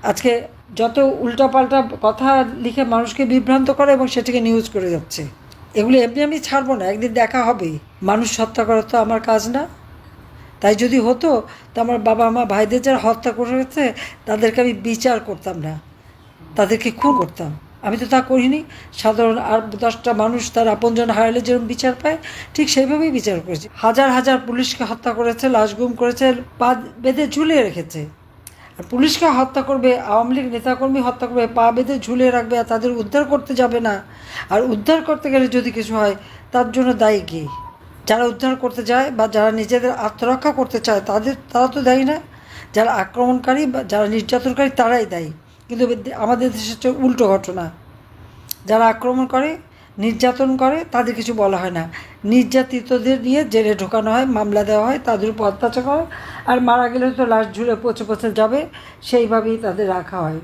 আজকে যত উল্টাপাল্টা কথা লিখে মানুষকে বিভ্রান্ত করে এবং সেটাকে নিউজ করে যাচ্ছে, এগুলো এমনি আমি ছাড়বো না, একদিন দেখা হবেই। মানুষ হত্যা করা তো আমার কাজ না। তাই যদি হতো তো আমার বাবা মা ভাইদের যারা হত্যা করেছে তাদেরকে আমি বিচার করতাম না, তাদেরকে খুন করতাম। আমি তো তা করিনি। সাধারণ আর 10টা মানুষ তার আপনজন হারালে যেরকম বিচার পায়, ঠিক সেইভাবেই বিচার করেছি। হাজার হাজার পুলিশকে হত্যা করেছে, লাশ গুম করেছে, পা বেঁধে ঝুলিয়ে রেখেছে। আর পুলিশকে হত্যা করবে, আওয়ামী লীগ নেতাকর্মী হত্যা করবে, পা বেঁধে ঝুলিয়ে রাখবে, আর তাদের উদ্ধার করতে যাবে না। আর উদ্ধার করতে গেলে যদি কিছু হয় তার জন্য দায়ী কে? যারা উদ্ধার করতে যায় বা যারা নিজেদের আত্মরক্ষা করতে চায় তারা তো দায়ী না। যারা আক্রমণকারী বা যারা নির্যাতনকারী তারাই দায়ী। কিন্তু আমাদের দেশে হচ্ছে উল্টো ঘটনা। যারা আক্রমণ করে, নির্যাতন করে, তাদের কিছু বলা হয় না। নির্যাতিতদের নিয়ে জেলে ঢোকানো হয়, মামলা দেওয়া হয়, তাদের উপর অত্যাচার করে, আর মারা গেলে তো লাশ ঝুলে পচে পচে যাবে, সেইভাবেই তাদের রাখা হয়।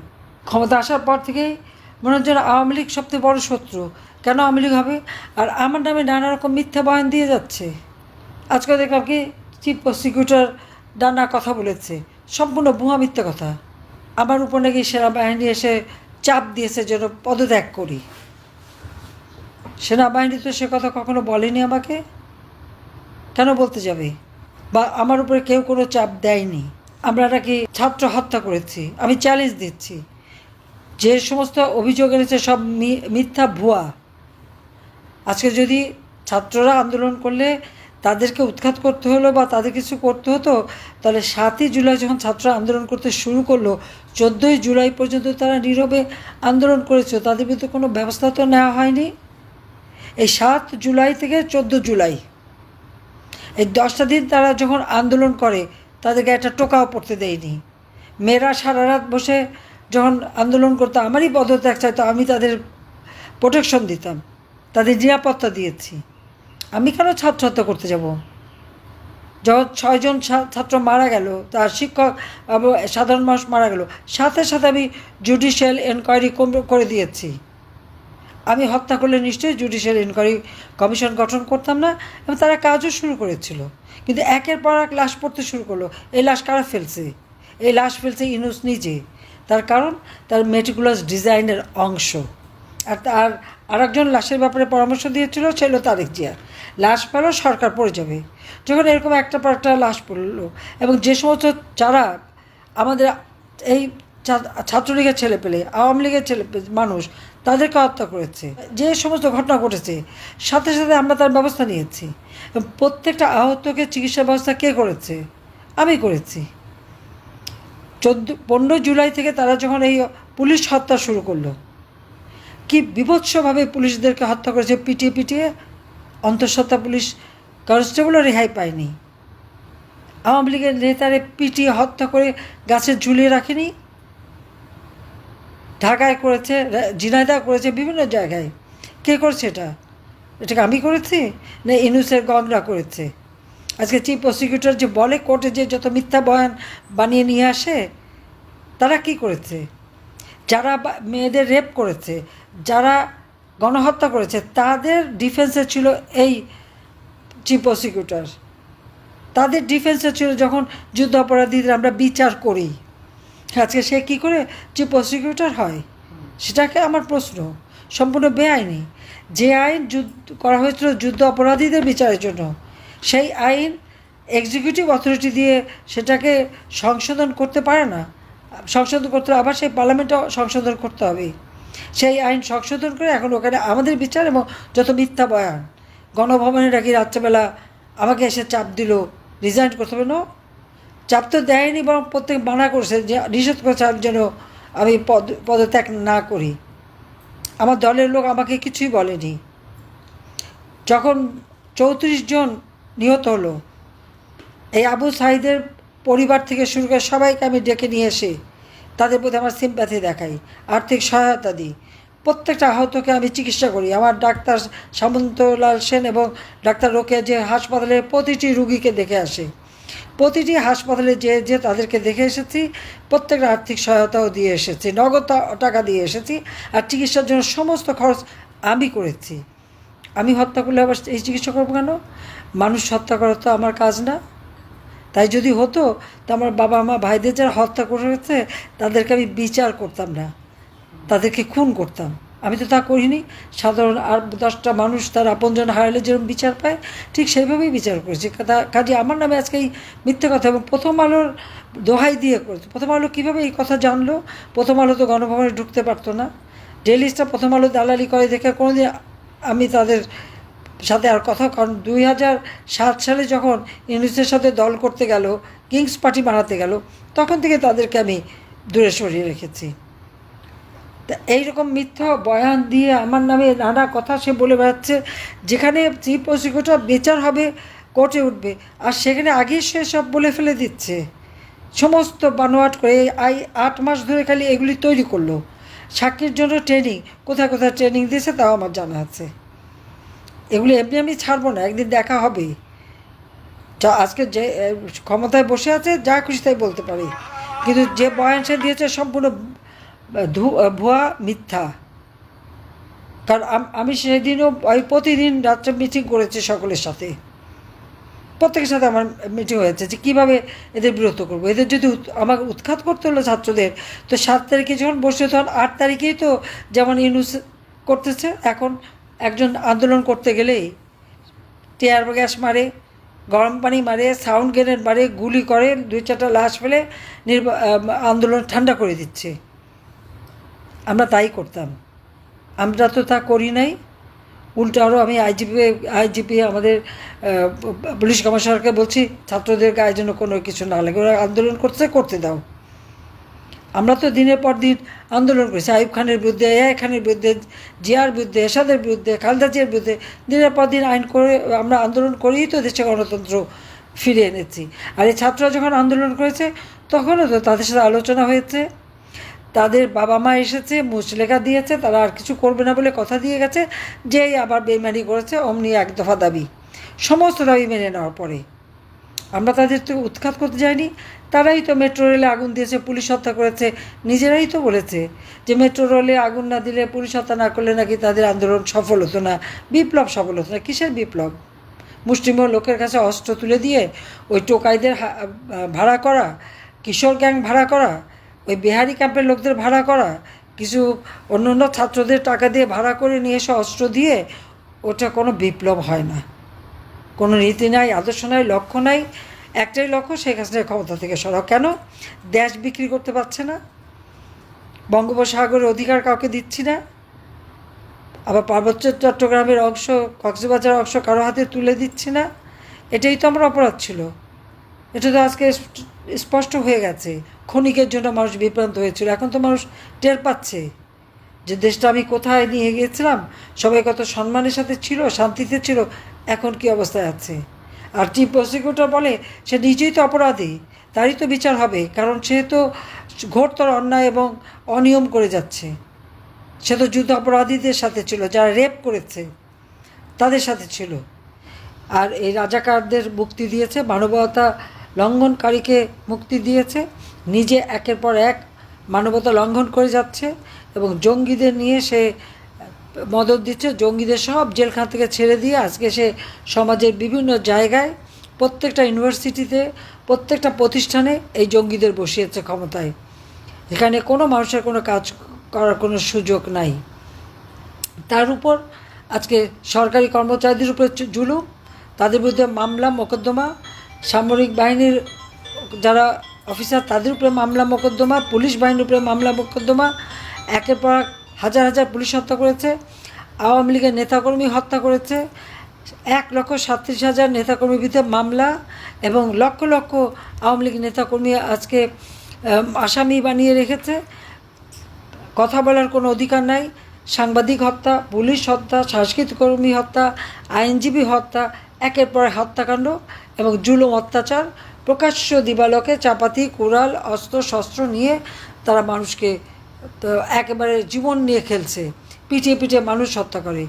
ক্ষমতা আসার পর থেকেই মনে হচ্ছে আওয়ামী লীগ সবচেয়ে বড় শত্রু। কেন আওয়ামী লীগ হবে? আর আমার নামে নানা রকম মিথ্যা বয়ান দিয়ে যাচ্ছে। আজকে দেখলাম কি চিফ প্রসিকিউটর নানা কথা বলেছে, সম্পূর্ণ ভুয়া মিথ্যা কথা। আমার উপর নাকি সেনাবাহিনী এসে চাপ দিয়েছে যেন পদত্যাগ করি। সেনাবাহিনী তো সে কথা কখনো বলেনি আমাকে, কেন বলতে যাবে? বা আমার উপরে কেউ কোনো চাপ দেয়নি। আমরা নাকি ছাত্র হত্যা করেছি, আমি চ্যালেঞ্জ দিচ্ছি। যে সমস্ত অভিযোগ এনেছে সব মিথ্যা, ভুয়া। আজকে যদি ছাত্ররা আন্দোলন করলে তাদেরকে উৎখাত করতে হলো বা তাদের কিছু করতে হতো, তাহলে 7ই জুলাই যখন ছাত্ররা আন্দোলন করতে শুরু করলো, 14ই জুলাই পর্যন্ত তারা নীরবে আন্দোলন করেছে, তাদের বিরুদ্ধে কোনো ব্যবস্থা তো নেওয়া হয়নি। এই 7 জুলাই থেকে 14 জুলাই এই 10টা দিন তারা যখন আন্দোলন করে, তাদেরকে একটা টোকাও পড়তে দেয়নি। মেয়েরা সারা রাত বসে যখন আন্দোলন করতো, আমারই পদত্যাগ চাইতো, আমি তাদের প্রোটেকশন দিতাম, তাদের নিরাপত্তা দিয়েছি। আমি কেন ছাত্র হত্যা করতে যাব? যখন 6 জন ছাত্র মারা গেল, তার শিক্ষক এবং সাধারণ মানুষ মারা গেল, সাথে সাথে আমি জুডিশিয়াল এনকোয়ারি করে দিয়েছি। আমি হত্যা করলে নিশ্চয়ই জুডিশিয়াল এনকোয়ারি কমিশন গঠন করতাম না, এবং তারা কাজও শুরু করেছিল। কিন্তু একের পর এক লাশ পড়তে শুরু করলো। এই লাশ কারা ফেলছে? এই লাশ ফেলছে ইউনূস নিজে। তার কারণ তার মেটিকুলাস ডিজাইনের অংশ। আর আরেকজন লাশের ব্যাপারে পরামর্শ দিয়েছিল, ছিল তারেক জিয়া। লাশ পেল, সরকার পড়ে যাবে। যখন এরকম একটা পর একটা লাশ পড়লো, এবং যে সমস্ত যারা আমাদের এই ছাত্রলীগের ছেলে পেলে, আওয়ামী লীগের ছেলে মানুষ, তাদেরকে হত্যা করেছে, যে সমস্ত ঘটনা ঘটেছে, সাথে সাথে আমরা তার ব্যবস্থা নিয়েছি। প্রত্যেকটা আহতকে চিকিৎসা ব্যবস্থা কে করেছে? আমি করেছি। 15 জুলাই থেকে তারা যখন এই পুলিশ হত্যা শুরু করলো, কি বিভৎসভাবে পুলিশদেরকে হত্যা করেছে, পিটিয়ে পিটিয়ে। অন্তঃসত্ত্বা পুলিশ কনস্টেবলও রেহাই পায়নি। আওয়ামী লীগের নেতারে পিটিয়ে হত্যা করে গাছে ঝুলিয়ে রাখেনি। ঢাকায় করেছে, ঝিনাইদহ করেছে, বিভিন্ন জায়গায়। কে করছে এটাকে আমি করেছি না ইউনূসের গংরা করেছে? আজকে চিফ প্রসিকিউটর যে বলে কোর্টে যে যত মিথ্যা বয়ান বানিয়ে নিয়ে আসে, তারা কি করেছে? যারা মেয়েদের রেপ করেছে, যারা গণহত্যা করেছে, তাদের ডিফেন্সে ছিল এই চিফ প্রসিকিউটর। তাদের ডিফেন্সে ছিল যখন যুদ্ধ অপরাধীদের আমরা বিচার করি। আজকে সে কী করে চিফ প্রসিকিউটর হয়? সেটাকে আমার প্রশ্ন। সম্পূর্ণ বেআইনি। যে আইন করা হয়েছিল যুদ্ধ অপরাধীদের বিচারের জন্য, সেই আইন এক্সিকিউটিভ অথরিটি দিয়ে সেটাকে সংশোধন করতে পারে না। সংশোধন করতে আবার সেই পার্লামেন্টও সংশোধন করতে হবে। সেই আইন সংশোধন করে এখন ওখানে আমাদের বিচার এবং যত মিথ্যা বয়ান। গণভবনে নাকি রাত্রেবেলা আমাকে এসে চাপ দিল রিজাইন করতে হবে। না, চাপ তো দেয়নি, বরং প্রত্যেক মানা করছে, যে নিষেধ করেছে আমি যেন আমি পদত্যাগ না করি। আমার দলের লোক আমাকে কিছুই বলেনি। যখন 34 জন নিহত হলো, এই আবু সাঈদের পরিবার থেকে শুরু করে সবাইকে আমি ডেকে নিয়ে এসে তাদের প্রতি আমার সিম্প্যাথি দেখাই, আর্থিক সহায়তা দিই। প্রত্যেকটা আহতকে আমি চিকিৎসা করি। আমার ডাক্তার সামন্তলাল সেন এবং ডাক্তার রোকেয়া যে হাসপাতালে প্রতিটি রুগীকে দেখে আসে, প্রতিটি হাসপাতালে যে তাদেরকে দেখে এসেছি, প্রত্যেকটা আর্থিক সহায়তাও দিয়ে এসেছি, নগদ টাকা দিয়ে এসেছি। আর চিকিৎসার জন্য সমস্ত খরচ আমি করেছি। আমি হত্যা করলে আবার এই চিকিৎসা করবো কেন? মানুষ হত্যা করা তো আমার কাজ না। তাই যদি হতো তো আমার বাবা মা ভাইদের যারা হত্যা করেছে তাদেরকে আমি বিচার করতাম না, তাদেরকে খুন করতাম। আমি তো তা করিনি। সাধারণ আর 10টা মানুষ তার আপনজন হারালে যেরকম বিচার পায় ঠিক সেইভাবেই বিচার করেছি। কাজে আমার নামে আজকে এই মিথ্যে কথা, এবং প্রথম আলোর দোহাই দিয়ে করেছে। প্রথম আলো কীভাবে এই কথা জানলো? প্রথম আলো তো গণভবনে ঢুকতে পারতো না। ডেইলি স্টার প্রথম আলো দালালি করে দেখে কোনোদিন আমি তাদের সাথে আর কথা, কারণ 2007 সালে যখন ইউনিসের সাথে দল করতে গেল, কিংস পার্টি বানাতে গেল, তখন থেকে তাদেরকে আমি দূরে সরিয়ে রেখেছি। তা এইরকম মিথ্যা বয়ান দিয়ে আমার নামে নানা কথা সে বলে বেড়াচ্ছে, যেখানে চিফ প্রসিকিউটর বিচার হবে, কোর্টে উঠবে, আর সেখানে আগেই সে সব বলে ফেলে দিচ্ছে। সমস্ত বানোয়াট করে 8 মাস ধরে খালি এগুলি তৈরি করলো। সাক্ষীর জন্য ট্রেনিং, কোথায় কোথায় ট্রেনিং দিয়েছে তাও আমার জানা আছে। এগুলি এমনি আমি ছাড়বো না, একদিন দেখা হবে। যা আজকে যে ক্ষমতায় বসে আছে যা খুশি তাই বলতে পারি, কিন্তু যে বয়ান সে দিয়েছে সম্পূর্ণ ভুয়া, মিথ্যা। কারণ আমি সেদিনও প্রতিদিন রাত্রে মিটিং করেছি সকলের সাথে, প্রত্যেকের সাথে আমার মিটিং হয়েছে যে কীভাবে এদের বিরত করবো। এদের যদি আমাকে উৎখাত করতে হলো ছাত্রদের, তো 7 তারিখে যখন বসে তখন 8 তারিখেই তো যেমন ইউনুস করতেছে। এখন একজন আন্দোলন করতে গেলেই টিয়ার গ্যাস মারে, গরম পানি মারে, সাউন্ড গ্রেনেড মারে, গুলি করে, 2-4টা লাশ ফেলে আন্দোলন ঠান্ডা করে দিচ্ছে। আমরা তাই করতাম, আমরা তো তা করি নাই। উল্টো আরও আমি আইজিপি আমাদের পুলিশ কমিশনারকে বলছি ছাত্রদের গায়ে যেন কোনো কিছু না লাগে, ওরা আন্দোলন করতে দাও। আমরা তো দিনের পর দিন আন্দোলন করেছি আইয়ুব খানের বিরুদ্ধে, এআই খানের বিরুদ্ধে, জিয়ার বিরুদ্ধে, এরশাদের বিরুদ্ধে, খালেদা জিয়ার বিরুদ্ধে দিনের পর দিন আইন করে আমরা আন্দোলন করেই তো দেশে গণতন্ত্র ফিরে এনেছি। আর এই ছাত্ররা যখন আন্দোলন করেছে তখনও তো তাদের সাথে আলোচনা হয়েছে, তাদের বাবা মা এসেছে, মুচলেখা দিয়েছে, তারা আর কিছু করবে না বলে কথা দিয়ে গেছে। যেই আবার বেইমানি করেছে অমনি 1 দফা দাবি, সমস্ত দাবি মেনে নেওয়ার পরে আমরা তাদের তো উৎখাত করতে যাইনি। তারাই তো মেট্রো রেলে আগুন দিয়েছে, পুলিশ হত্যা করেছে, নিজেরাই তো বলেছে যে মেট্রো রেলে আগুন না দিলে, পুলিশ হত্যা না করলে নাকি তাদের আন্দোলন সফল হতো না, বিপ্লব সফল হতো না। কিসের বিপ্লব? মুষ্টিমেয় লোকের কাছে অস্ত্র তুলে দিয়ে ওই টোকাইদের ভাড়া করা, কিশোর গ্যাং ভাড়া করা, ওই বিহারি ক্যাম্পের লোকদের ভাড়া করা, কিছু অন্য ছাত্রদের টাকা দিয়ে ভাড়া করে নিয়ে এসে অস্ত্র দিয়ে, ওটা কোনো বিপ্লব হয় না। কোনো নীতি নাই, আদর্শ নাই, লক্ষ্য নাই। একটাই লক্ষ্য, শেখ হাসিনার ক্ষমতা থেকে সরাও। কেন? দেশ বিক্রি করতে পারছে না, বঙ্গোপসাগরের অধিকার কাউকে দিচ্ছি না, আবার পার্বত্য চট্টগ্রামের অংশ, কক্সবাজার অংশ কারো হাতে তুলে দিচ্ছি না। এটাই তো আমার অপরাধ ছিল। এটা তো আজকে স্পষ্ট হয়ে গেছে। ক্ষণিকের জন্য মানুষ বিভ্রান্ত হয়েছিল, এখন তো মানুষ টের পাচ্ছে যে দেশটা আমি কোথায় নিয়ে গিয়েছিলাম, সবাই কত সম্মানের সাথে ছিল, শান্তিতে ছিল, এখন কি অবস্থায় আছে। আর চিফ প্রসিকিউটর বলে সে নিজেই তো অপরাধী, তারই তো বিচার হবে, কারণ সে তো ঘোরতর অন্যায় এবং অনিয়ম করে যাচ্ছে। সে তো যুদ্ধ অপরাধীদের সাথে ছিল, যারা রেপ করেছে তাদের সাথে ছিল। আর এই রাজাকারদের মুক্তি দিয়েছে, মানবতা লঙ্ঘনকারীকে মুক্তি দিয়েছে, নিজে একের পর এক মানবতা লঙ্ঘন করে যাচ্ছে, এবং জঙ্গিদের নিয়ে সে মদত দিচ্ছে। জঙ্গিদের সব জেলখানা থেকে ছেড়ে দিয়ে আজকে সে সমাজের বিভিন্ন জায়গায়, প্রত্যেকটা ইউনিভার্সিটিতে, প্রত্যেকটা প্রতিষ্ঠানে এই জঙ্গিদের বসিয়েছে ক্ষমতায়। এখানে কোনো মানুষের কোনো কাজ করার কোনো সুযোগ নাই। তার উপর আজকে সরকারি কর্মচারীদের উপরে জুলুম, তাদের বিরুদ্ধে মামলা মোকদ্দমা, সামরিক বাহিনীর যারা অফিসার তাদের উপরে মামলা মোকদ্দমা, পুলিশ বাহিনীর উপরে মামলা মোকদ্দমা, একের পর হাজার হাজার পুলিশ হত্যা করেছে, আওয়ামী লীগের নেতাকর্মী হত্যা করেছে, 1,37,000 নেতাকর্মীর বিরুদ্ধে মামলা, এবং লক্ষ লক্ষ আওয়ামী লীগ নেতাকর্মী আজকে আসামি বানিয়ে রেখেছে। কথা বলার কোনো অধিকার নাই। সাংবাদিক হত্যা, পুলিশ হত্যা, সাংস্কৃতিক কর্মী হত্যা, আইনজীবী হত্যা, একের পর হত্যাকাণ্ড এবং জুলুম অত্যাচার। প্রকাশ্য দিবালোকে চাপাতি, কুড়াল, অস্ত্র শস্ত্র নিয়ে তারা মানুষকে একেবারে জীবন নিয়ে খেলছে, পিটিয়ে পিটিয়ে মানুষ হত্যা করে,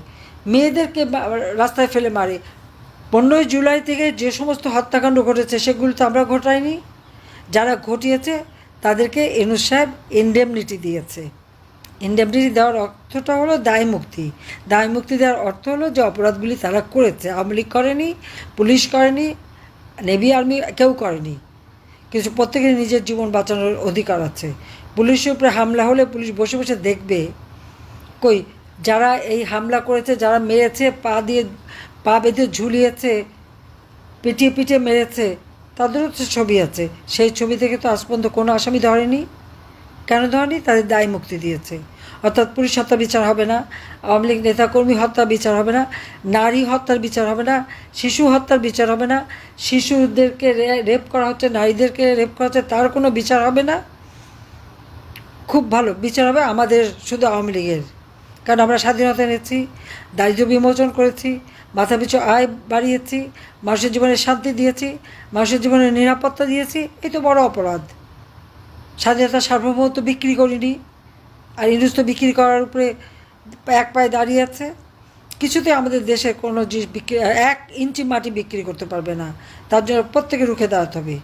মেয়েদেরকে রাস্তায় ফেলে মারে। 15ই জুলাই থেকে যে সমস্ত হত্যাকাণ্ড ঘটেছে সেগুলো তো আমরা ঘটাইনি। যারা ঘটিয়েছে তাদেরকে ইউনূস সাহেব ইনডেমনিটি দিয়েছে। ইনডেমনিটি দেওয়ার অর্থটা হলো দায় মুক্তি। দায় মুক্তি দেওয়ার অর্থ হলো যে অপরাধগুলি তারা করেছে, আওয়ামী লীগ করেনি, পুলিশ করেনি, নেভি আর্মি কেউ করেনি, কিন্তু প্রত্যেকের নিজের জীবন বাঁচানোর অধিকার আছে। পুলিশের উপরে হামলা হলে পুলিশ বসে বসে দেখবে? কই, যারা এই হামলা করেছে, যারা মেরেছে, পা বেঁধে ঝুলিয়েছে, পিটিয়ে পিটিয়ে মেরেছে, তাদেরও তো ছবি আছে। সেই ছবি থেকে তো আজ পর্যন্ত কোনো আসামি ধরেনি। কেন ধরেনি? তাদের দায় মুক্তি দিয়েছে। অর্থাৎ পুলিশ হত্যা বিচার হবে না, আওয়ামী লীগ নেতাকর্মী হত্যার বিচার হবে না, নারী হত্যার বিচার হবে না, শিশু হত্যার বিচার হবে না, শিশুদেরকে রেপ করা হচ্ছে, নারীদেরকে রেপ করা হচ্ছে, তার কোনো বিচার হবে না। খুব ভালো বিচার হবে আমাদের, শুধু আওয়ামী লীগের। কারণ আমরা স্বাধীনতা এনেছি, দারিদ্র্য বিমোচন করেছি, মাথাপিছু আয় বাড়িয়েছি, মানুষের জীবনে শান্তি দিয়েছি, মানুষের জীবনে নিরাপত্তা দিয়েছি। এই তো বড় অপরাধ। স্বাধীনতার সার্বভৌমত্ব বিক্রি করিনি। আর ইংরেজ তো বিক্রি করার উপরে এক পায়ে দাঁড়িয়ে আছে। কিছুতে আমাদের দেশে কোনো জিনিস বিক্রি, 1 ইঞ্চি মাটি বিক্রি করতে পারবে না। তার জন্য প্রত্যেকে রুখে দাঁড়াতে হবে।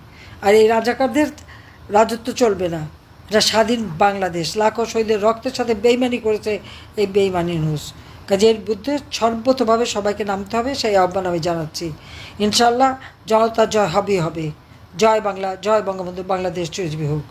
আর এই রাজাকারদের রাজত্ব চলবে না। এটা স্বাধীন বাংলাদেশ, লাখো শহীদের রক্তের সাথে বেইমানি করেছে এই বেইমানি নুস। কাজে এর বিরুদ্ধে সর্বতভাবে সবাইকে নামতে হবে, সেই আহ্বান আমি জানাচ্ছি। ইনশাল্লাহ জনতার জয় হবেই হবে। জয় বাংলা, জয় বঙ্গবন্ধু, বাংলাদেশ চিরজীবী হোক।